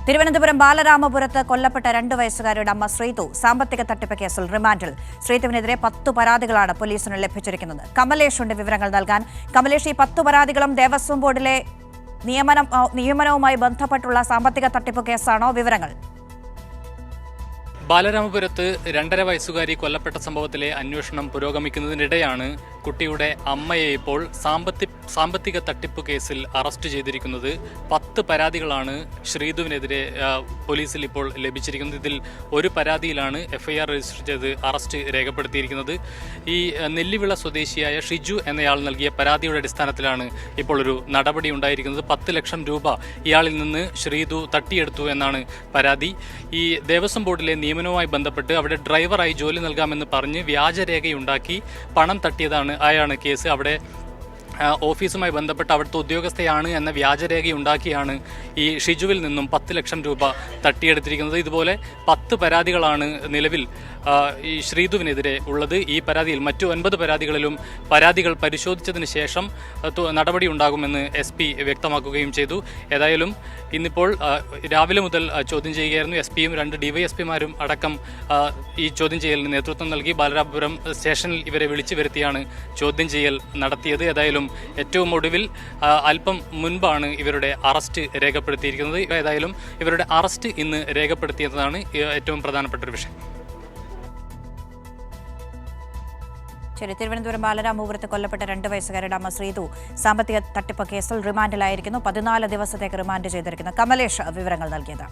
തിരുവനന്തപുരം ബാലരാമപുരത്ത് കൊല്ലപ്പെട്ട 2 വയസ്സുകാരിയുടെ അമ്മ ശ്രീതു സാമ്പത്തിക തട്ടിപ്പ് കേസിൽ റിമാൻഡിൽ. ശ്രീതുവിനെതിരെ 10 പരാതികളാണ് പോലീസിന് ലഭിച്ചിരിക്കുന്നത്. കമലേഷുണ്ട് വിവരങ്ങൾ നൽകാൻ. കമലേഷ്, ഈ 10 പരാതികളും ദേവസ്വം ബോർഡിലെ നിയമനവുമായി ബന്ധപ്പെട്ടുള്ള സാമ്പത്തിക തട്ടിപ്പ് കേസാണോ? വിവരങ്ങൾ. ബാലരാമപുരത്ത് 2.5 വയസ്സുകാരി കൊല്ലപ്പെട്ട സംഭവത്തിലെ അന്വേഷണം പുരോഗമിക്കുന്നതിനിടെയാണ് കുട്ടിയുടെ അമ്മയെ ഇപ്പോൾ സാമ്പത്തിക തട്ടിപ്പ് കേസിൽ അറസ്റ്റ് ചെയ്തിരിക്കുന്നത്. 10 പരാതികളാണ് ശ്രീതുവിനെതിരെ പോലീസിൽ ഇപ്പോൾ ലഭിച്ചിരിക്കുന്നത്. ഇതിൽ ഒരു പരാതിയിലാണ് FIR രജിസ്റ്റർ ചെയ്ത് അറസ്റ്റ് രേഖപ്പെടുത്തിയിരിക്കുന്നത്. ഈ നെല്ലിവിള സ്വദേശിയായ ഷിജു എന്നയാൾ നൽകിയ പരാതിയുടെ അടിസ്ഥാനത്തിലാണ് ഇപ്പോൾ ഒരു നടപടി ഉണ്ടായിരിക്കുന്നത്. 10 ലക്ഷം രൂപ ഇയാളിൽ നിന്ന് ശ്രീതു തട്ടിയെടുത്തു എന്നാണ് പരാതി. ഈ ദേവസ്വം ബോർഡിലെ നിയമനവുമായി ബന്ധപ്പെട്ട് അവിടെ ഡ്രൈവറായി ജോലി നൽകാമെന്ന് പറഞ്ഞ് വ്യാജരേഖയുണ്ടാക്കി പണം തട്ടിയതാണ് ആയാണ് കേസ്. അവിടെ ഓഫീസുമായി ബന്ധപ്പെട്ട് അവിടുത്തെ ഉദ്യോഗസ്ഥയാണ് എന്ന വ്യാജരേഖയുണ്ടാക്കിയാണ് ഈ ഷിജുവിൽ നിന്നും 10 ലക്ഷം രൂപ തട്ടിയെടുത്തിരിക്കുന്നത്. ഇതുപോലെ 10 പരാതികളാണ് നിലവിൽ ഈ ശ്രീതുവിനെതിരെ ഉള്ളത്. ഈ പരാതിയിൽ മറ്റു 9 പരാതികളിലും പരാതികൾ പരിശോധിച്ചതിന് ശേഷം നടപടി ഉണ്ടാകുമെന്ന് SP വ്യക്തമാക്കുകയും ചെയ്തു. ഏതായാലും ഇന്നിപ്പോൾ രാവിലെ മുതൽ ചോദ്യം ചെയ്യുകയായിരുന്നു. SP-യും 2 DYSP-മാരും അടക്കം ഈ ചോദ്യം ചെയ്യലിന് നേതൃത്വം നൽകി. ബാലരാമപുരം സ്റ്റേഷനിൽ ഇവരെ വിളിച്ചു വരുത്തിയാണ് ചോദ്യം ചെയ്യൽ നടത്തിയത്. ഏതായാലും ഏറ്റവും ഒടുവിൽ അല്പം മുൻപാണ് ഇവരുടെ അറസ്റ്റ് രേഖപ്പെടുത്തിയിരിക്കുന്നത്. ഏതായാലും ഇവരുടെ അറസ്റ്റ് ഇന്ന് രേഖപ്പെടുത്തിയതാണ് ഏറ്റവും പ്രധാനപ്പെട്ട ഒരു വിഷയം. ശരി, തിരുവനന്തപുരം ബാലരാമപുരത്ത് കൊല്ലപ്പെട്ട 2 വയസ്സുകാരുടെ അമ്മ ശ്രീതു സാമ്പത്തിക തട്ടിപ്പ് കേസിൽ റിമാൻഡിലായിരിക്കുന്നു. 14 ദിവസത്തേക്ക് റിമാൻഡ് ചെയ്തിരിക്കുന്നു. കമലേഷ് വിവരങ്ങൾ നൽകിയത്.